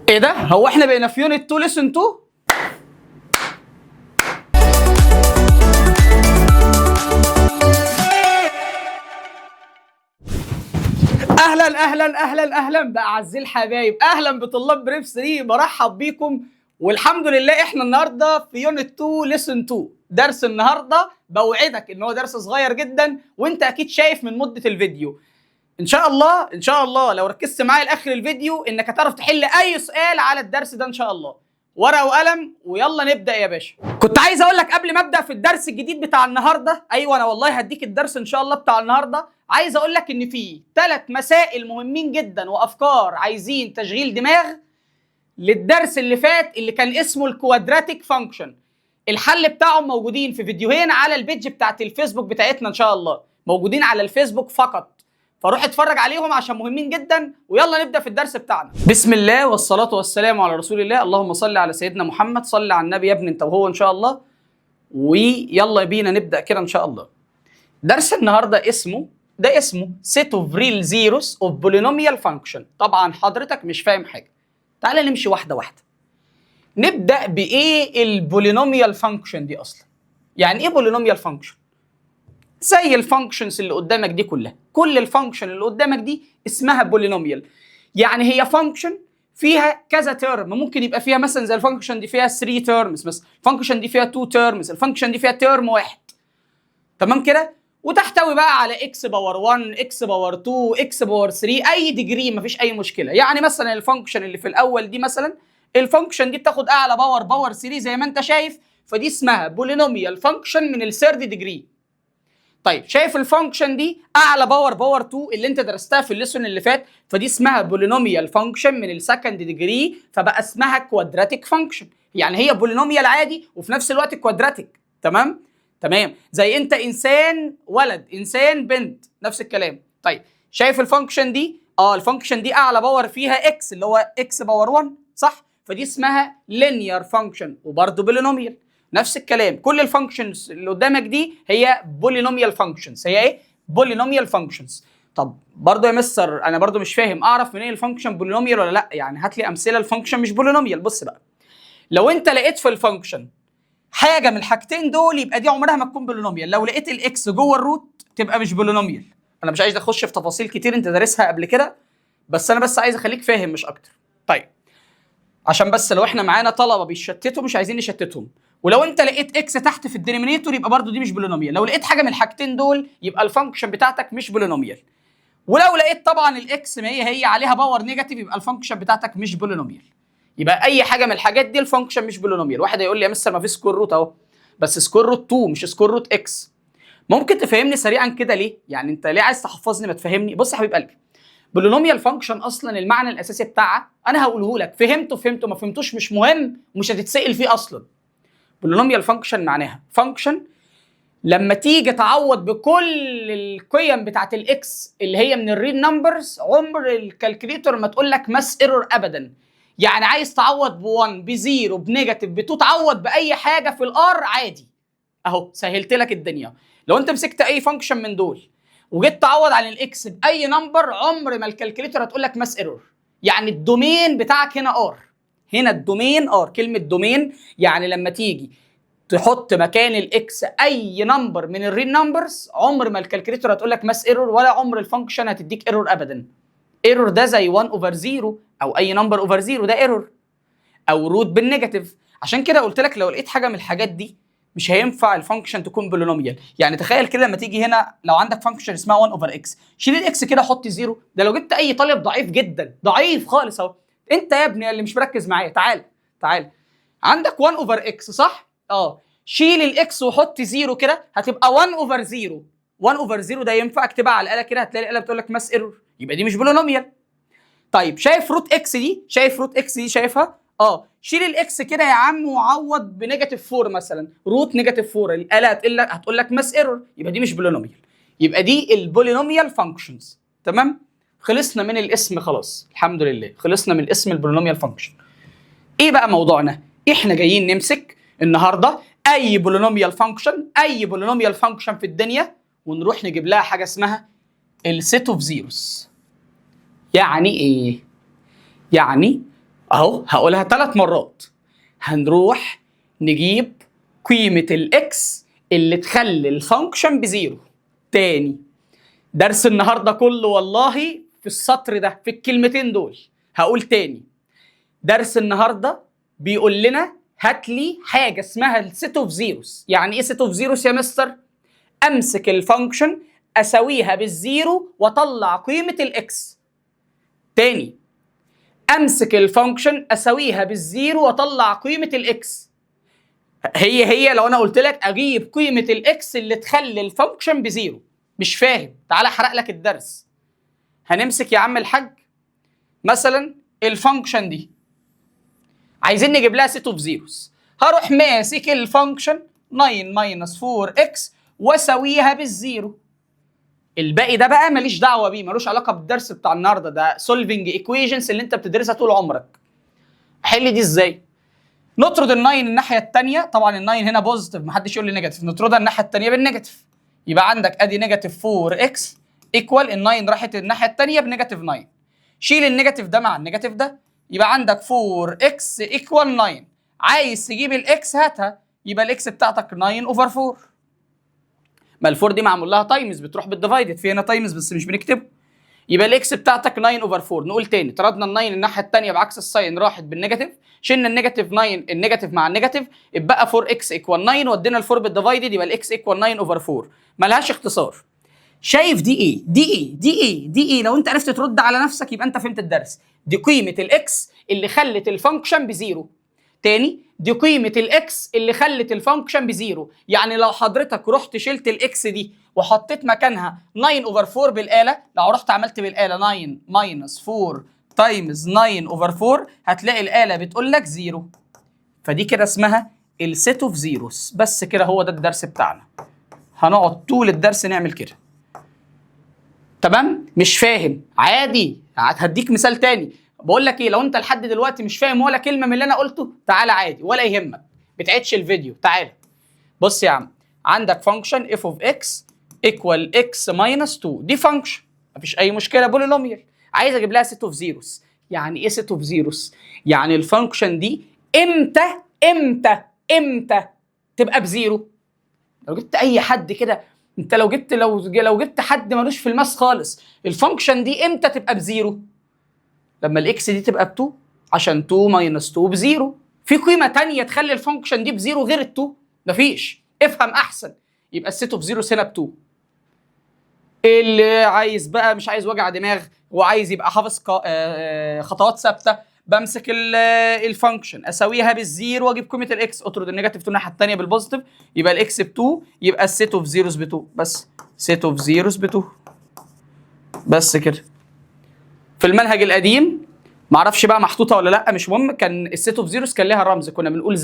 ايه ده؟ هو احنا بقينا في يونت 2 ليسن 2؟ اهلا اهلا اهلا اهلا باعزائي الحبايب، اهلا بطلاب بريب 3، برحب بيكم. والحمد لله احنا النهارده في يونت 2 ليسن 2. درس النهارده بوعدك ان هو درس صغير جدا، وانت اكيد شايف من مده الفيديو. ان شاء الله ان شاء الله لو ركزت معايا لاخر الفيديو انك هتعرف تحل اي سؤال على الدرس ده ان شاء الله. ورقه وقلم ويلا نبدا يا باشا. كنت عايز اقول لك قبل ما ابدا في الدرس الجديد بتاع النهارده، ايوه انا والله هديك الدرس ان شاء الله بتاع النهارده. عايز اقول لك ان في 3 مسائل مهمين جدا وافكار عايزين تشغيل دماغ للدرس اللي فات اللي كان اسمه الكوادراتيك فانكشن. الحل بتاعهم موجودين في فيديوهين على البيج بتاعت الفيسبوك بتاعتنا ان شاء الله، موجودين على الفيسبوك فقط، فروح اتفرج عليهم عشان مهمين جدا. ويلا نبدا في الدرس بتاعنا. بسم الله والصلاه والسلام على رسول الله، اللهم صل على سيدنا محمد. صل على النبي يا ابني انت وهو ان شاء الله. ويلا بينا نبدا كده ان شاء الله. درس النهارده اسمه set of real zeros of polynomial function. طبعا حضرتك مش فاهم حاجه، تعالى نمشي واحده واحده. نبدا بايه البولينوميال فانكشن دي اصلا؟ يعني ايه بولينوميال فانكشن؟ زي الفانكشنز اللي قدامك دي كلها، كل الفانكشن اللي قدامك دي اسمها بولينوميال. يعني هي فانكشن فيها كذا تيرم، ممكن يبقى فيها مثلا زي الفانكشن دي فيها 3 تيرمز مثلا، الفانكشن دي فيها 2 تيرمز، الفانكشن دي فيها تيرم واحد. تمام كده؟ وتحتوي بقى على اكس باور 1 اكس باور 2 اكس باور 3، اي ديجري مفيش اي مشكله. يعني مثلا الفانكشن اللي في الاول دي مثلا، الفانكشن دي بتاخد اعلى باور 3 زي ما انت شايف، فدي اسمها بولينوميال فانكشن من الثيرد ديجري. طيب شايف الفانكشن دي اعلى باور 2 اللي انت درستها في الليسون اللي فات، فدي اسمها بولينوميال فانكشن من السكند ديجري، فبقى اسمها كوادراتيك فانكشن. يعني هي بولينوميال عادي وفي نفس الوقت كوادراتيك. تمام زي انت انسان ولد انسان بنت، نفس الكلام. طيب شايف الفانكشن دي؟ الفانكشن دي اعلى باور فيها اكس اللي هو اكس باور 1 صح، فدي اسمها لينير فانكشن وبرده بولينوميال. نفس الكلام، كل الفانكشنز اللي قدامك دي هي بولينوميال فانكشنز. هي ايه؟ بولينوميال فانكشنز. طب برضه يا مستر انا برضه مش فاهم، اعرف منين الفانكشن بولينوميال ولا لا؟ يعني هات لي امثله الفانكشن مش بولينوميال. بص بقى، لو انت لقيت في الفانكشن حاجه من الحاجتين دول يبقى دي عمرها ما تكون بولينوميال. لو لقيت الاكس جوه الروت تبقى مش بولينوميال. انا مش عايز اخش في تفاصيل كتير انت دارسها قبل كده، بس انا عايز اخليك فاهم مش اكتر. طيب عشان بس لو احنا معانا طلبه بيشتتوا مش عايزين نشتتهم، ولو انت لقيت اكس تحت في الدينومينيتور يبقى برضو دي مش بولينوميال. لو لقيت حاجه من الحاجتين دول يبقى الفانكشن بتاعتك مش بولينوميال. ولو لقيت طبعا الاكس ما هي عليها باور نيجاتيف يبقى الفانكشن بتاعتك مش بولينوميال. يبقى اي حاجه من الحاجات دي الفانكشن مش بولينوميال. واحد هيقول لي يا مستر ما في سكوير روت اهو، بس سكوير روت 2 مش سكوير روت اكس. ممكن تفهمني سريعا كده ليه؟ يعني انت ليه عايز تحفظني ما تفهمني؟ بص يا حبيب قلبي، بولينوميال فانكشن اصلا المعنى الاساسي بتاعها انا هقوله لك، فهمته ما فهمتوش مش مهم ومش هتتسال فيه اصلا. بولينوميال فانكشن معناها فانكشن لما تيجي تعوض بكل القيم بتاعت الاكس اللي هي من الريل نمبرز، عمر الكالكوليتور ما تقول لك ماس ايرور ابدا. يعني عايز تعوض ب1 ب0 بنيجاتيف ب2، تعوض باي حاجه في الار عادي. اهو سهلت لك الدنيا. لو انت مسكت اي فانكشن من دول وجيت تعوض عن الاكس باي نمبر، عمر ما الكالكوليتور هتقول لك ماس ايرور. يعني الدومين بتاعك هنا ار، هنا الدومين ار. كلمه دومين يعني لما تيجي تحط مكان الاكس اي نمبر من الريل نمبرز، عمر ما الكالكوليتور هتقول لك ماس ايرور، ولا عمر الفانكشن هتديك ايرور ابدا. ايرور ده زي 1 اوفر 0 او اي نمبر اوفر 0، ده ايرور، او روت بالنيجاتيف. عشان كده قلت لك لو لقيت حاجه من الحاجات دي مش هينفع الفانكشن تكون بولينوميال. يعني تخيل كده لما تيجي هنا لو عندك فانكشن اسمها 1 اوفر اكس، شيل الاكس كده حط 0. ده لو جبت اي طالب ضعيف جدا ضعيف خالص اهو، انت يا ابني اللي مش مركز معايا، تعال عندك 1 اوفر اكس صح؟ شيل الاكس وحط 0 كده هتبقى 1 اوفر 0. 1 اوفر 0 ده ينفع اكتبها على الاله كده، هتلاقي الاله بتقول لك ماس ايرور، يبقى دي مش بولينوميال. طيب شايف روت اكس دي؟ شايفها؟ شيل الاكس كده يا عم وعوض بنيجاتيف 4 مثلا، روت نيجاتيف 4، الاله هتقول لك ماس ايرور، يبقى دي مش بولينوميال. يبقى دي البولينوميال فانكشنز. تمام؟ خلصنا من الاسم خلاص، الحمد لله خلصنا من اسم البولينوميال فانكشن. ايه بقى موضوعنا؟ احنا جايين نمسك النهارده اي بولينوميال فانكشن في الدنيا ونروح نجيب لها حاجه اسمها السيت اوف زيروز. يعني ايه؟ يعني اهو هقولها 3 مرات. هنروح نجيب قيمة الاكس اللي تخلي الفانكشن بزيرو. تاني، درس النهارده كله والله في السطر ده، في الكلمتين دول. هقول تاني، درس النهارده بيقول لنا هات لي حاجه اسمها السيت اوف زيروز. يعني ايه سيت اوف زيروز يا مستر؟ امسك الفانكشن اساويها بالزيرو واطلع قيمه الاكس. تاني، امسك الفانكشن اساويها بالزيرو واطلع قيمه الاكس. هي لو انا قلت لك اجيب قيمه الاكس اللي تخلي الفانكشن بزيرو. مش فاهم؟ تعال احرق لك الدرس. هنمسك يا عم الحاج مثلا الفانكشن دي، عايزين نجيب لها سيت اوف زيروز. هروح ماسك الفانكشن 9 ماينس 4 اكس واساويها بالزيرو. الباقي ده بقى ماليش دعوه بيه، ملوش علاقه بالدرس بتاع النهارده. ده سولفنج ايكويشنز اللي انت بتدرسها طول عمرك. احل دي ازاي؟ نطرد ال9 الناحيه الثانيه. طبعا ال9 هنا بوزيتيف، محدش يقول لي نيجاتيف. نطردها الناحيه الثانيه بالنيجاتيف. يبقى عندك ادي نيجاتيف 4 اكس ايكوال ال9 راحت الناحيه الثانيه بنيجاتيف 9. شيل النيجاتيف ده مع النيجاتيف ده، يبقى عندك 4 اكس ايكوال 9. عايز تجيب الاكس هاتها، يبقى الاكس بتاعتك 9 اوفر 4. ما ال4 دي معمول لها تايمز، بتروح بالديفايدد. في هنا تايمز بس مش بنكتبه. يبقى الاكس بتاعتك 9 اوفر 4. نقول تاني، طردنا ال9 الناحيه الثانيه بعكس الساين راحت بالنيجاتيف، شلنا النيجاتيف 9 النيجاتيف مع النيجاتيف، اتبقى 4 اكس ايكوال 9 ودينا ال4 بالديفايدد، يبقى الاكس ايكوال 9 اوفر 4. ملهاش اختصار. شايف دي ايه؟ دي ايه؟ لو انت عرفت ترد على نفسك يبقى انت فهمت الدرس. دي قيمه الاكس اللي خلت الفانكشن بزيرو. تاني، دي قيمه الاكس اللي خلت الفانكشن بزيرو. يعني لو حضرتك رحت شلت الاكس دي وحطيت مكانها 9 اوفر 4 بالاله، لو رحت عملت بالاله 9 ماينس 4 تايمز 9 اوفر 4 هتلاقي الاله بتقول لك زيرو. فدي كده اسمها السيت اوف زيروز. بس كده هو ده الدرس بتاعنا. هنقعد طول الدرس نعمل كده. تمام؟ مش فاهم؟ عادي، هديك مثال تاني. بقول لك ايه، لو انت لحد دلوقتي مش فاهم ولا كلمه من اللي انا قلته، تعالى عادي ولا يهمك، بتعيدش الفيديو. تعالى بص يا عم، عندك فانكشن اف اوف اكس ايكوال اكس ماينس 2. دي فانكشن مفيش اي مشكله، بولينوميال. عايز اجيب لها سيت اوف زيروز. يعني ايه سيت اوف زيروز؟ يعني الفانكشن دي امتى تبقى بزيرو؟ لو جبت اي حد كده، انت لو جبت حد ملوش في الماس خالص، الفانكشن دي امتى تبقى بزيرو؟ لما الاكس دي تبقى ب2، عشان 2 ماينس 2 بزيرو. في قيمه ثانيه تخلي الفانكشن دي بزيرو غير ال2؟ مفيش. افهم احسن. يبقى السيت اوف زيروز هنا ب2. اللي عايز بقى مش عايز وجع دماغ وعايز يبقى حافظ خطوات ثابته، بمسك الفانكشن اساويها بالزيرو واجيب قيمه الاكس، اطرد النيجاتيف 2 الناحيه الثانيه بالبوزيتيف، يبقى الاكس ب2، يبقى السيت اوف زيروز ب2. بس سيت اوف زيروز ب2. بس كده. في المنهج القديم معرفش بقى محطوطه ولا لا، مش مهم، كان السيت اوف زيروز كان لها رمز، كنا بنقول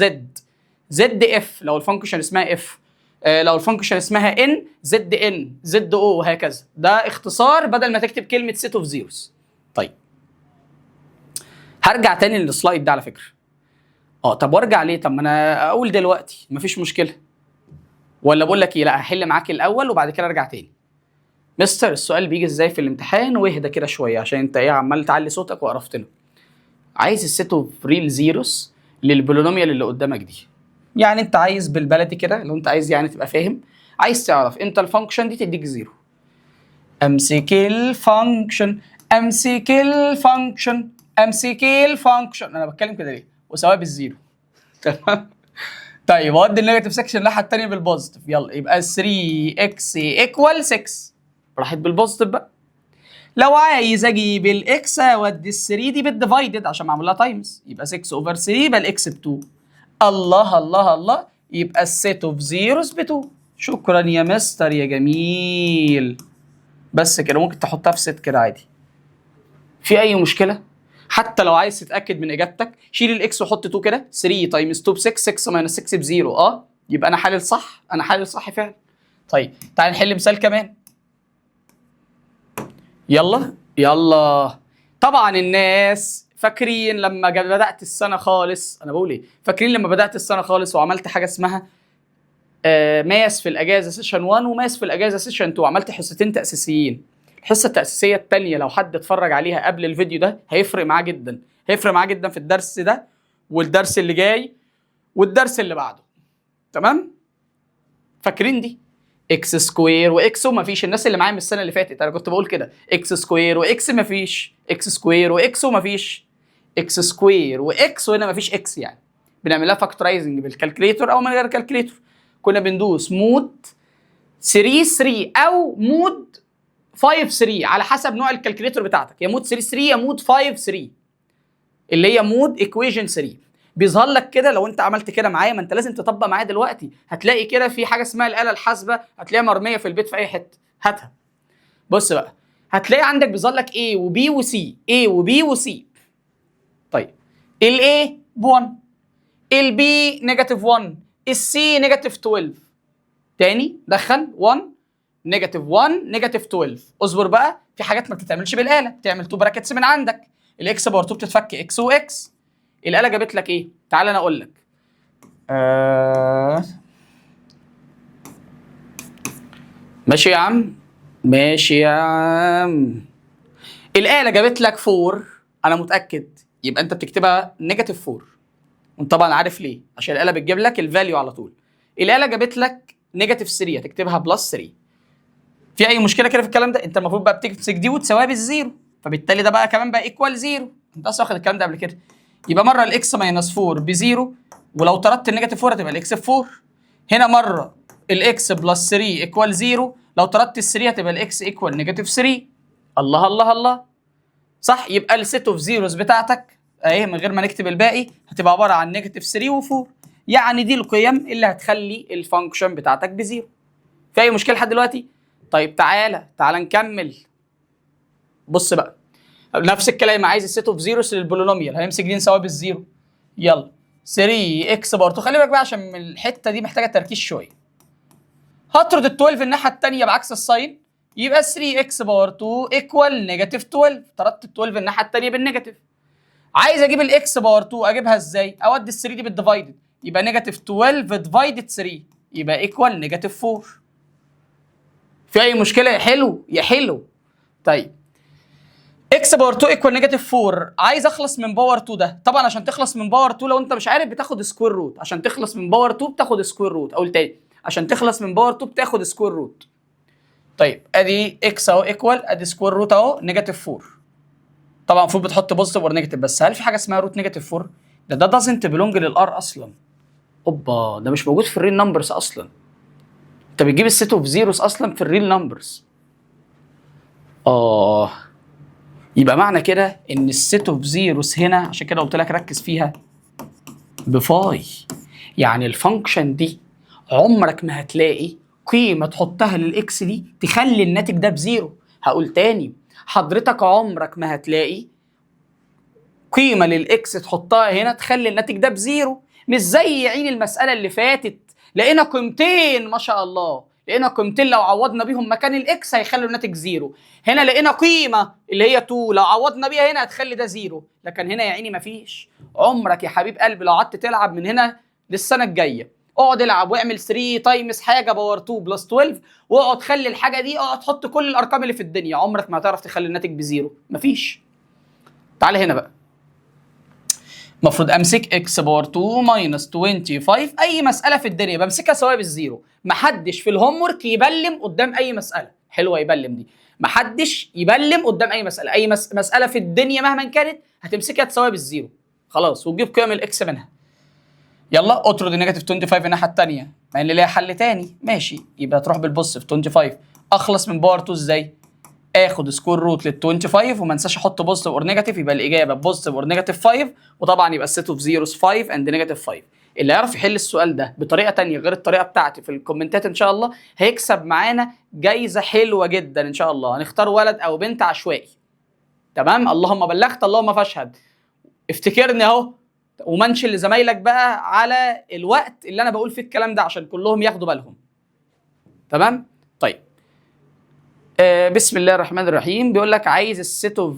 زد اف لو الفانكشن اسمها اف، لو الفانكشن اسمها ان زد او وهكذا. ده اختصار بدل ما تكتب كلمه سيت اوف زيروز. طيب هرجع تاني للسلايد ده على فكره. طب وارجع ليه؟ طب ما انا اقول دلوقتي مفيش مشكله، ولا بقول لك ايه، لا هحل معاك الاول وبعد كده ارجع تاني. مستر السؤال بيجي ازاي في الامتحان؟ واهدى كده شويه عشان انت ايه عمال تعلي صوتك وقرفتنا. عايز السيت اوف ريل زيروز للبولينوميال اللي قدامك دي. يعني انت عايز بالبلدي كده، لو انت عايز يعني تبقى فاهم، عايز تعرف انت الفانكشن دي تديك زيرو. امسك الفانكشن انا بتكلم كده ليه؟ وسواء بالزيرو. تمام. طيب اودي النيجاتيف سكشن الناحيه الثانيه بالبوزيتيف. يلا يبقى 3 اكس ايكوال 6. راحت بالبوزيتيف بقى. لو عايز اجيب الاكس اودي ال3 دي بالديفايدد عشان معمول لها تايمز، يبقى 6 اوفر 3 يبقى الاكس ب2. الله، يبقى السيت اوف زيروز ب2. شكرا يا مستر يا جميل. بس كده ممكن تحطها في ست كده عادي. في اي مشكله؟ حتى لو عايز تتاكد من اجابتك شيل الاكس وحط 2 كده. 3 تايمز 2 ب 6، 6 ماينس 6 ب0. يبقى انا حلل صح، فعلا. طيب تعال نحل مثال كمان. يلا. طبعا الناس فاكرين لما بدات السنه خالص، انا بقول ايه، فاكرين لما بدات السنه خالص وعملت حاجه اسمها ماس في الاجازه سيشن 1 وماس في الاجازه سيشن 2، عملت حصتين تاسيسيين. الحصه التاسيسيه الثانيه لو حد اتفرج عليها قبل الفيديو ده هيفرق معاه جدا. هيفرق معاه جدا في الدرس ده والدرس اللي جاي والدرس اللي بعده. تمام؟ فاكرين دي؟ اكس سكوير واكس ومفيش. الناس اللي معايا من السنه اللي فاتت انا كنت بقول كده، اكس سكوير واكس مفيش، اكس سكوير واكس ومفيش، اكس سكوير واكس وهنا مفيش اكس. يعني بنعملها فاكتورايزنج بالكالكليتور او من غير كالكليتور. كنا بندوس مود 3 3 او مود 5 3 على حسب نوع الكالكليتور بتاعتك، يا مود 3 3 يا مود 5 3 اللي هي مود ايكويشن 3. بيظهر لك كده لو انت عملت كده معايا، ما انت لازم تطبق معايا دلوقتي. هتلاقي كده في حاجه اسمها الاله الحاسبه، هتلاقيها مرميه في البيت في اي حته، هاتها. بص بقى، هتلاقي عندك بيظهر لك A وB وC، A وB وC. طيب ال A ب1، ال B -1، ال C -12. تاني دخل 1 -1 -12. اصبر بقى، في حاجات ما بتتعملش بالاله، بتعمل 2 براكتس من عندك. الاكس باور 2 بتتفك اكس واكس. الاله جابت لك ايه؟ تعال انا اقول لك. ماشي يا عم، ماشي يا عم. الاله جابت لك 4، انا متاكد، يبقى انت بتكتبها -4. وانت طبعا عارف ليه، عشان الاله بتجيب لك الفاليو على طول. الاله جابت لك -3، هتكتبها +3. في اي مشكله كده في الكلام ده؟ انت المفروض بقى بتمسك دي وتساويها بالزيرو، فبالتالي ده بقى كمان بقى ايكوال 0. انت اصلا واخد الكلام ده قبل كده. يبقى مره الاكس -4 بزيرو، ولو طردت ال-4 هتبقى الاكس ب4. هنا مره الاكس +3 ايكوال 0، لو طردت ال3 هتبقى الاكس ايكوال -3. الله الله الله، صح؟ يبقى السيت اوف زيروز بتاعتك اهي من غير ما نكتب الباقي هتبقى عباره عن -3 و4. يعني دي القيم اللي هتخلي الفانكشن بتاعتك بزيرو. في اي مشكله لحد دلوقتي؟ طيب تعالى نكمل. بص بقى، نفس الكلام، عايز السيت اوف زيروز للبولينوميال، هنمسك دي نساويها بالزيرو. يلا 3 اكس بار 2، خلي بالك بقى عشان الحته دي محتاجه تركيز شويه. هطرد ال 12 الناحيه الثانيه بعكس الساين، يبقى 3 اكس باور 2 ايكوال -12. طردت ال 12 الناحيه الثانيه بالنيجاتيف. عايز اجيب الاكس باور 2، اجيبها ازاي؟ اودي ال 3 دي بالديفايدد، يبقى -12 ديفايدد 3 يبقى ايكوال -4. في اي مشكله يا حلو يا حلو؟ طيب اكس باور 2 ايكوال -4، عايز اخلص من باور 2 ده. طبعا عشان تخلص من باور 2 لو انت مش عارف بتاخد سكوير روت، عشان تخلص من باور 2 بتاخد سكوير روت. اقول تاني، عشان تخلص من باور 2 بتاخد سكوير روت. طيب ادي اكس اهو ايكوال، ادي سكوير روت اهو -4. طبعا المفروض بتحط بوزيتيف اور نيجاتيف، بس هل في حاجه اسمها روت -4؟ ده دازنت بيلونج للار اصلا. اوبا، ده مش موجود في الريل نمبرز اصلا. انت بتجيب السيت اوف زيروز اصلا في الريل نمبرز. يبقى معنى كده ان السيت اوف زيروز هنا، عشان كده قلت لك ركز فيها، بفاي. يعني الفانكشن دي عمرك ما هتلاقي قيمه تحطها للاكس دي تخلي الناتج ده بزيرو. هقول تاني، حضرتك عمرك ما هتلاقي قيمه للاكس تحطها هنا تخلي الناتج ده بزيرو. مش زي عين المساله اللي فاتت، لقينا قيمتين ما شاء الله، لقينا قيمتين لو عوضنا بيهم مكان الاكس هيخلوا الناتج زيرو. هنا لقينا قيمه اللي هي 2 لو عوضنا بيها هنا هتخلي ده زيرو، لكن هنا يا عيني مفيش. عمرك يا حبيب قلبي لو قعدت تلعب من هنا للسنه الجايه، اقعد العب واعمل 3 تايمز حاجه باور 2 بلس 12، واقعد خلي الحاجه دي، اقعد تحط كل الارقام اللي في الدنيا، عمرك ما هتعرف تخلي الناتج بزيرو. مفيش. تعال هنا بقى، المفروض امسك اكس باور 2 ماينس 25. اي مساله في الدنيا بمسكها سواء بالزيرو. محدش في الهوم ورك يبلم قدام اي مساله. حلوه يبلم دي، محدش يبلم قدام اي مساله. اي مساله في الدنيا مهما كانت هتمسكها تساويها بالزيرو خلاص، وتجيب قيم الاكس منها. يلا اطرد النيجاتيف 25 الناحيه الثانيه، مع ان ليها حل تاني. ماشي، يبقى تروح بالبوزيتيف 25. اخلص من باور 2 ازاي؟ اخد سكوير روت لل 25 وما انساش احط بوزيتيف اور نيجاتيف، يبقى الاجابه بوزيتيف اور نيجاتيف 5، وطبعا يبقى السيت اوف زيروز 5 اند نيجاتيف 5. اللي يعرف يحل السؤال ده بطريقه ثانيه غير الطريقه بتاعتي في الكومنتات ان شاء الله هيكسب معانا جايزه حلوه جدا ان شاء الله. هنختار ولد او بنت عشوائي. تمام؟ اللهم بلغت اللهم فاشهد. افتكرني اهو، ومنشن لزمايلك بقى على الوقت اللي انا بقول فيه الكلام ده عشان كلهم ياخدوا بالهم. تمام؟ طيب بسم الله الرحمن الرحيم. بيقول لك عايز السيت اوف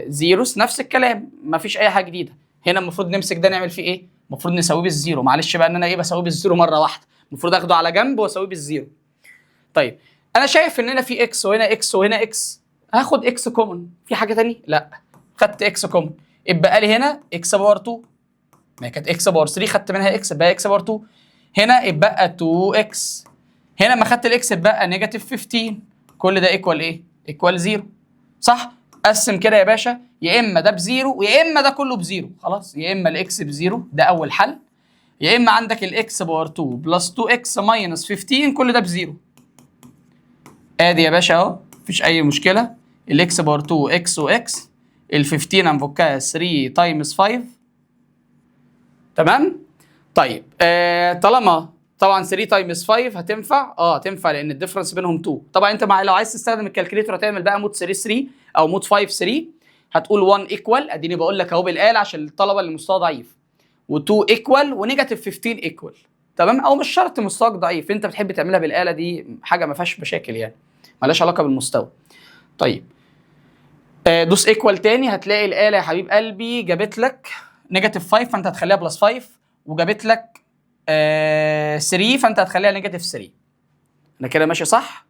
زيروز، نفس الكلام مفيش اي حاجه جديده. هنا المفروض نمسك ده نعمل فيه ايه؟ المفروض نساويه بالزيرو. معلش بقى ان انا بساويه بالزيرو مره واحده، المفروض اخده على جنب واساويه بالزيرو. طيب انا شايف ان هنا في اكس وهنا اكس وهنا اكس، هاخد اكس كومن. في حاجه ثانيه؟ لا، خدت اكس كومن، اتبقى لي هنا اكس باور 2، ما هي كانت اكس باور 3 خدت منها اكس بقى اكس باور 2. هنا اتبقى 2 اكس، هنا ما خدت الاكس اتبقى نيجاتيف 15. كل ده ايكوال ايه؟ ايكوال 0. صح؟ قسم كده يا باشا، يا اما ده بزيرو ويا اما ده كله بزيرو. خلاص، يا اما الاكس بزيرو ده اول حل، يا اما عندك الاكس باور 2 بلس 2 اكس ماينس 15 كل ده بزيرو. ادي يا باشا اهو، مفيش اي مشكله. الاكس باور 2 اكس واكس، ال 15 هنفكها 3 تايمز 5. تمام؟ طيب طالما طبعا 3 تايمز 5 هتنفع، هتنفع لان الديفرنس بينهم 2. طبعا انت لو عايز تستخدم الكالكوليتر هتعمل بقى مود 3 3 او مود 5 3. هتقول 1 ايكوال، اديني بقول لك اهو بالاله عشان الطلبه اللي مستوى ضعيف، و2 ايكوال ونيجاتيف 15 ايكوال. تمام؟ او مش شرط مستواك ضعيف، انت بتحب تعملها بالاله دي حاجه ما فيهاش مشاكل يعني، مالهاش علاقه بالمستوى. طيب دوس ايكوال تاني، هتلاقي الاله يا حبيب قلبي جابت لك نيجاتيف 5 فانت هتخليها بلس 5، وجابت لك 3 فانت هتخليها نيجاتيف 3. انا كده ماشي صح؟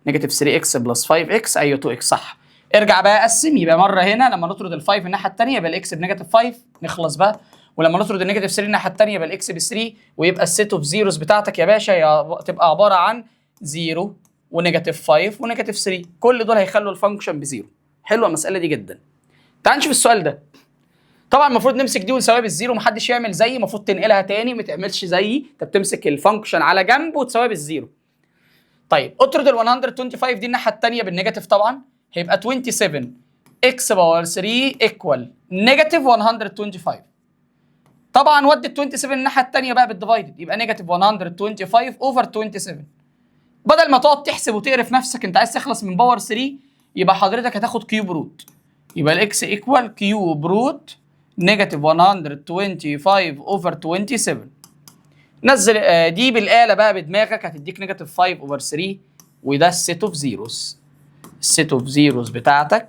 نيجاتيف 3 اكس بلس 5 اكس، ايوه 2 اكس صح. ارجع بقى قسم، يبقى مره هنا لما نطرد ال5 الناحيه الثانيه يبقى الاكس بنيجاتيف 5 نخلص بقى، ولما نطرد النيجاتيف 3 الناحيه الثانيه يبقى الاكس ب 3، ويبقى السيت اوف زيروز بتاعتك يا باشا تبقى عباره عن 0 ونيجاتيف 5 ونيجاتيف 3. كل دول هيخلوا الفانكشن بزيرو. حلوه المساله دي جدا. تعال نشوف السؤال ده. طبعا المفروض نمسك دي ونساويها بالزيرو، محدش يعمل زيي، المفروض تنقلها تاني، ما تعملش زيي، انت بتمسك الفانكشن على جنب وتساويها بالزيرو. طيب اطرد ال 125 دي الناحيه الثانيه بالنيجاتيف، طبعا هيبقى 27 اكس باور 3 ايكوال نيجاتيف 125. طبعا ودي ال 27 الناحيه الثانيه بقى بالديفايدد، يبقى نيجاتيف 125 اوفر 27. بدل ما تقعد تحسب وتقرف نفسك انت عايز تخلص من باور 3، يبقى حضرتك هتاخد كيوب روت، يبقى الاكس ايكوال كيوب روت نيجاتيف 125 اوفر 27. نزل دي بالاله بقى بدماغك، هتديك نيجاتيف 5 اوفر 3، وده السيت اوف زيروز. السيت اوف زيروز بتاعتك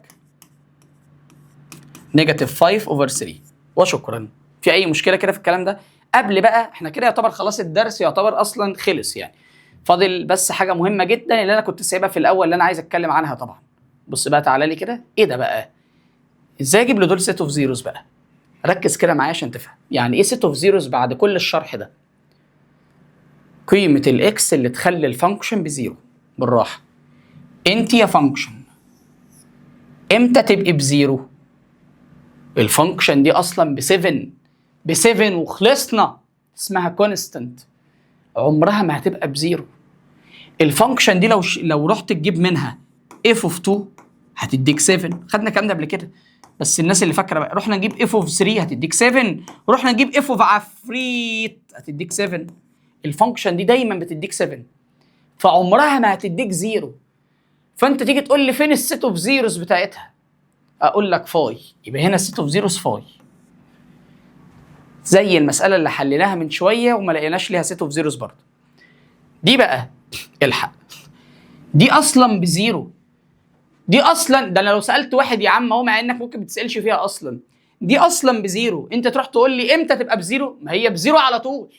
نيجاتيف 5 اوفر 3. وشكرا. في اي مشكله كده في الكلام ده؟ قبل بقى احنا كده يعتبر خلاص الدرس يعتبر اصلا خلص يعني. فاضل بس حاجه مهمه جدا اللي انا كنت سايبها في الاول اللي انا عايز اتكلم عنها طبعا. بص بقى تعالى لي كده، ايه ده بقى؟ ازاي اجيب لدول سيت اوف زيروز بقى؟ ركز كده معايا عشان تفهم يعني ايه سيت اوف زيروز بعد كل الشرح ده. قيمه الاكس اللي تخلي الفانكشن بزيرو. بالراحه، انت يا فانكشن امتى تبقي بزيرو؟ الفانكشن دي اصلا ب7 وخلصنا، اسمها كونستانت، عمرها ما هتبقى بزيرو. الفانكشن دي لو رحت تجيب منها اف اوف 2 هتديك 7. خدنا الكلام ده قبل كده، بس الناس اللي فاكره بقى، رحنا نجيب اف اوف 3 هتديك 7، ورحنا نجيب اف اوف عفريت هتديك 7. الفانكشن دي دايما بتديك 7، فعمرها ما هتديك زيرو. فانت تيجي تقول لي فين السيت اوف زيروز بتاعتها؟ اقول لك فاي، يبقى هنا السيت اوف زيروز فاي. زي المساله اللي حليناها من شويه وما لقيناش ليها سيت اوف زيروز برضه. دي بقى الحق، دي اصلا بزيرو. دي اصلا، ده انا لو سالت واحد يا عم اهو، مع انك ممكن ما بتسالش فيها اصلا، دي اصلا بزيرو. انت تروح تقول لي امتى تبقى بزيرو؟ ما هي بزيرو على طول.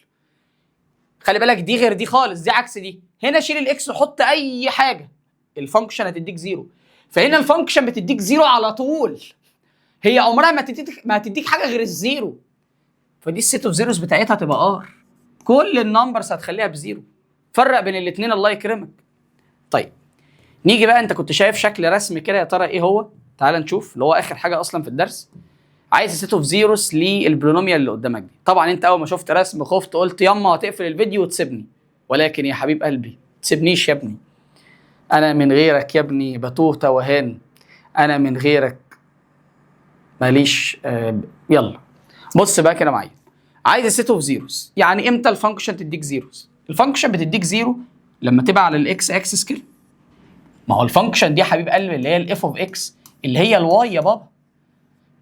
خلي بالك دي غير دي خالص، دي عكس دي. هنا شيل الاكس وحط اي حاجه، الفانكشن هتديك زيرو. فهنا الفانكشن بتديك زيرو على طول، هي عمرها ما هتديك حاجه غير الزيرو. فدي السيت اوف زيروز بتاعتها تبقى ار، كل النمبرز هتخليها بزيرو. فرق بين الاثنين الله يكرمك. طيب نيجي بقى، انت كنت شايف شكل رسم كده، يا ترى ايه هو؟ تعال نشوف، اللي هو اخر حاجه اصلا في الدرس. عايز السيت اوف زيروز للبولينوميال اللي قدامك دي. طبعا انت اول ما شفت رسم خفت، قلت ياما هتقفل الفيديو وتسيبني، ولكن يا حبيب قلبي تسيبنيش يا ابني. انا من غيرك يا ابني بتوه توهان، انا من غيرك ماليش يلا بص بقى كده معايا. عايز السيت اوف زيروز، يعني امتى الفانكشن تديك زيروز؟ الفانكشن بتديك زيرو لما تبقى على الاكس اكسس كده. ما هو الفانكشن دي يا حبيب قلبي اللي هي الاف اوف اكس اللي هي الواي يا بابا.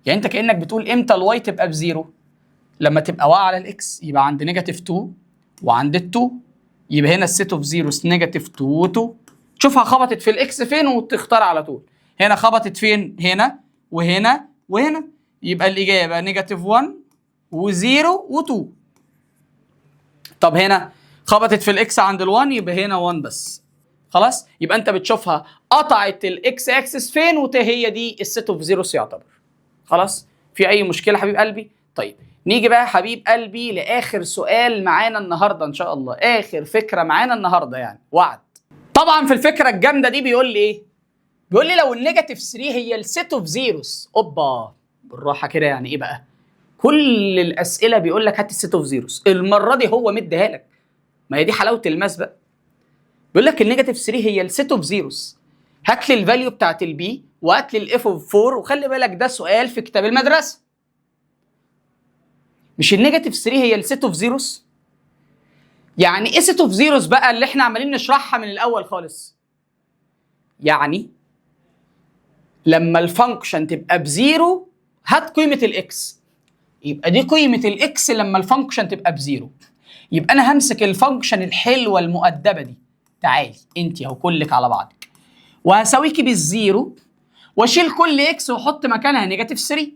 يعني انت كانك بتقول امتى الواي تبقى بزيرو؟ لما تبقى واقعه على الاكس، يبقى عند نيجاتيف 2 وعند ال2، يبقى هنا السيت اوف زيروز نيجاتيف 2 و2. شوفها خبطت في الاكس فين وتختار على طول. هنا خبطت فين؟ هنا وهنا وهنا، يبقى الاجابه نيجاتيف 1 و0 و2. طب هنا خبطت في الاكس عند ال1، يبقى هنا 1 بس. خلاص، يبقى انت بتشوفها قطعت الاكس اكسس فين، هي دي السيت اوف زيروز يعتبر. خلاص، في اي مشكله حبيب قلبي؟ طيب نيجي بقى حبيب قلبي لاخر سؤال معانا النهارده ان شاء الله، اخر فكره معانا النهارده يعني وعد. طبعا في الفكره الجامده دي بيقول لي ايه؟ بيقول لي لو النيجاتيف 3 هي السيت اوف زيروز. اوبا بالراحه كده، يعني ايه بقى؟ كل الاسئله بيقول لك هات السيت اوف زيروز، المره دي هو مديها لك. ما هي دي حلاوه الماس بقى. بيقول لك النيجاتيف 3 هي السيت اوف زيروز، هات لي الفاليو بتاعت البي وهات لي الاف اوف 4، وخلي بالك ده سؤال في كتاب المدرسه. مش النيجاتيف 3 هي السيت اوف زيروز؟ يعني ايه سيت اوف زيروز بقى اللي احنا عمالين نشرحها من الاول خالص؟ يعني لما الفانكشن تبقى بزيرو هات قيمه الاكس، يبقى دي قيمه الاكس لما الفانكشن تبقى بزيرو. يبقى انا همسك الفانكشن الحلوه المؤدبه دي، تعالي انت اهو كلك على بعضك، وهساويكي بالزيرو، واشيل كل اكس واحط مكانها نيجاتيف 3.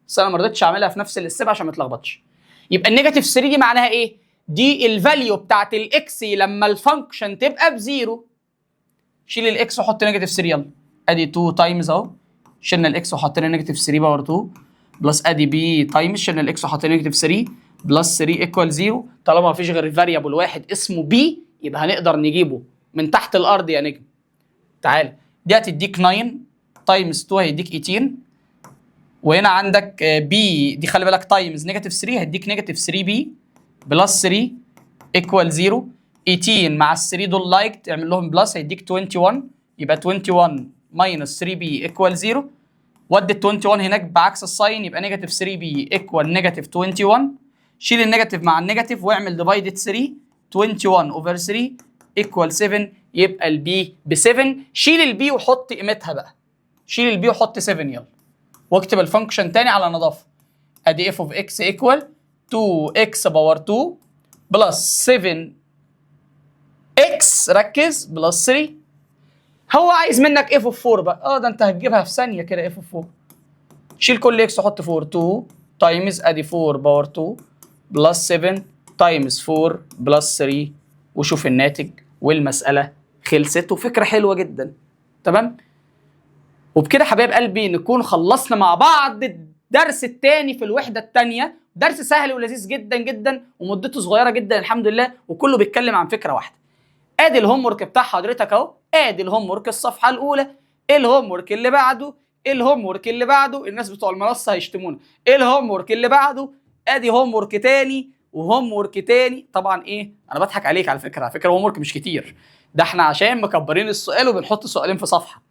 بس انا ما رضيتش اعملها في نفس الاستيب عشان ما تلخبطش. يبقى النيجاتيف 3 دي معناها ايه؟ دي الفاليو بتاعت الاكس لما الفانكشن تبقى بزيرو. شيل الاكس وحط نيجاتيف 3، يلا ادي 2 تايمز اهو، شلنا الاكس وحطينا نيجاتيف 3 باور 2، بلس ادي بي تايمز شلنا الاكس وحطينا نيجاتيف 3 بلس 3 ايكوال 0. طالما ما فيش غير فاريبل واحد اسمه بي يبقى هنقدر نجيبه من تحت الارض يا نجم. تعال دي هتديك 9 تايمز 2 هيديك 18، وهنا عندك بي دي خلي بالك تايمز نيجاتيف 3 هيديك نيجاتيف 3 بي بلس 3 ايكوال 0. 18 مع ال 3 دول لايك تعمل لهم بلس هيديك 21، يبقى 21 ماينس 3 بي ايكوال 0. ودي ال 21 هناك بعكس الساين يبقى نيجاتيف 3 بي ايكوال نيجاتيف 21. شيل النيجاتيف مع النيجاتيف واعمل ديفايدد 3، 21 اوفر 3 ايكوال 7، يبقى البي ب 7. شيل البي وحط قيمتها بقى، شيل البي وحط 7 يلا، واكتب الفانكشن تاني على نظافه. ادي اف اوف اكس ايكوال 2 اكس باور 2 بلس 7 اكس ركز بلس 3. هو عايز منك اف اوف 4 بقى، ده انت هتجيبها في ثانيه كده. اف اوف 4 شيل كل اكس وحط 4، 2 تايمز ادي 4 باور 2 بلس 7 تايمز 4 بلس 3، وشوف الناتج والمساله خلصت. وفكره حلوه جدا تمام. وبكده حبايب قلبي نكون خلصنا مع بعض الدرس الثاني في الوحده الثانيه. درس سهل ولذيذ جدا جدا ومدته صغيره جدا الحمد لله، وكله بيتكلم عن فكره واحده. ادي الهوم ورك بتاع حضرتك اهو، ادي الهوم ورك الصفحه الاولى، الهوم ورك اللي بعده، الهوم ورك اللي بعده. الناس بتوع المنصه هيشتمونا. الهوم ورك اللي بعده، ادي هوم ورك تاني وهوم ورك تاني. طبعا ايه انا بضحك عليك على فكره، هوم ورك مش كتير، ده احنا عشان مكبرين السؤال وبنحط سؤالين في صفحه.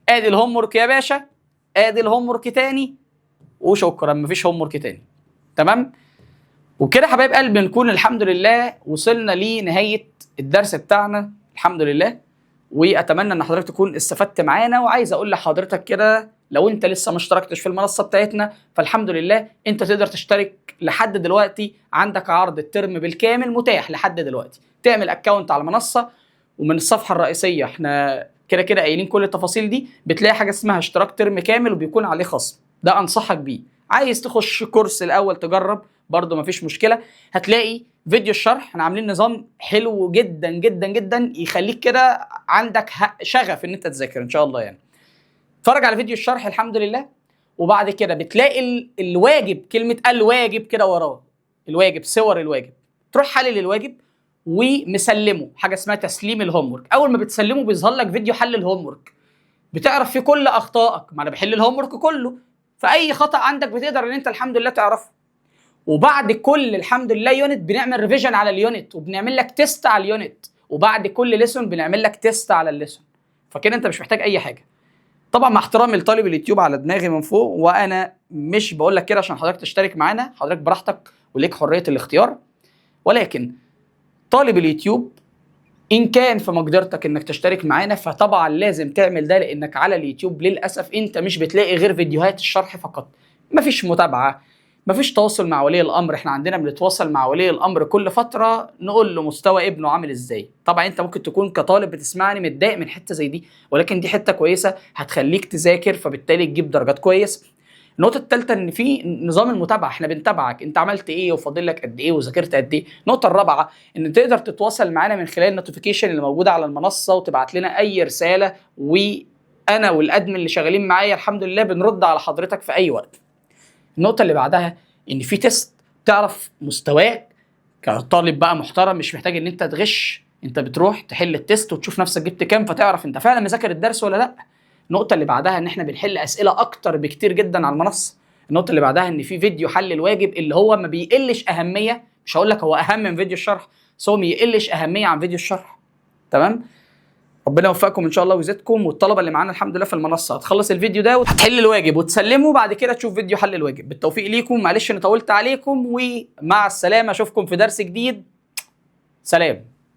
ادي الهوم ورك يا باشا، ادي الهوم ورك تاني، وشكرا مفيش هوم ورك تاني. تمام. وكده حبايب قلبي نكون الحمد لله وصلنا لنهايه الدرس بتاعنا الحمد لله، واتمنى ان حضرتك تكون استفدت معانا. وعايز اقول لحضرتك كده لو انت لسه ما اشتركتش في المنصه بتاعتنا فالحمد لله انت تقدر تشترك لحد دلوقتي. عندك عرض الترم بالكامل متاح لحد دلوقتي، تعمل اكونت على المنصه، ومن الصفحه الرئيسيه احنا كده كده قايلين كل التفاصيل دي، بتلاقي حاجه اسمها اشتراك ترم كامل وبيكون عليه خصم، ده انصحك بيه. عايز تخش كورس الاول تجرب برضه مفيش مشكله، هتلاقي فيديو الشرح. احنا عاملين نظام حلو جدا جدا جدا يخليك كده عندك شغف ان انت تذاكر ان شاء الله يعني. اتفرج على فيديو الشرح الحمد لله، وبعد كده بتلاقي الواجب كلمه الواجب كده وراه، الواجب صور الواجب، تروح حلل الواجب ومسلمه، حاجه اسمها تسليم الهوم ورك. اول ما بتسلمه بيظهر لك فيديو حل الهوم ورك، بتعرف فيه كل اخطائك. ما انا بحل الهوم ورك كله، فاي خطا عندك بتقدر ان انت الحمد لله تعرفه. وبعد كل الحمد لله يونت بنعمل ريفيجن على اليونت، وبنعمل لك تيست على اليونت، وبعد كل ليسون بنعمل لك تيست على الليسون. فكده انت مش محتاج اي حاجه. طبعا مع احترامي لطالب اليوتيوب على دماغي من فوق، وانا مش بقول لك كده عشان حضرتك تشترك معانا، حضرتك براحتك وليك حريه الاختيار، ولكن طالب اليوتيوب ان كان في مقدرتك انك تشترك معانا فطبعا لازم تعمل ده، لانك على اليوتيوب للاسف انت مش بتلاقي غير فيديوهات الشرح فقط، مفيش متابعه، مفيش تواصل مع ولي الامر. احنا عندنا بنتواصل مع ولي الامر كل فتره نقول له مستوى ابنه عامل ازاي. طبعا انت ممكن تكون كطالب بتسمعني متضايق من حته زي دي، ولكن دي حته كويسه هتخليك تذاكر فبالتالي تجيب درجات كويس. النقطه الثالثه ان في نظام المتابعه، احنا بنتابعك انت عملت ايه وفاضل لك قد ايه وذاكرت قد ايه. النقطه الرابعه ان تقدر تتواصل معانا من خلال النوتيفيكيشن اللي موجوده على المنصه، وتبعت لنا اي رساله، وانا والادمن اللي شغالين معايا الحمد لله بنرد على حضرتك في اي وقت. النقطه اللي بعدها ان في تيست تعرف مستواك كطالب بقى محترم، مش محتاج ان انت تغش، انت بتروح تحل التيست وتشوف نفسك جبت كام فتعرف انت فعلا مذاكر الدرس ولا لا. النقطه اللي بعدها ان احنا بنحل اسئله اكتر بكتير جدا على المنصه. النقطه اللي بعدها ان في فيديو حل الواجب اللي هو ما بيقلش اهميه، مش هقول لك هو اهم من فيديو الشرح، بس هو ما يقلش اهميه عن فيديو الشرح. تمام. ربنا يوفقكم ان شاء الله ويزيدكم. والطلبه اللي معانا الحمد لله في المنصه هتخلص الفيديو ده وهتحل الواجب وتسلمه، بعد كده تشوف فيديو حل الواجب. بالتوفيق ليكم، معلش اني طولت عليكم، ومع السلامه، اشوفكم في درس جديد. سلام.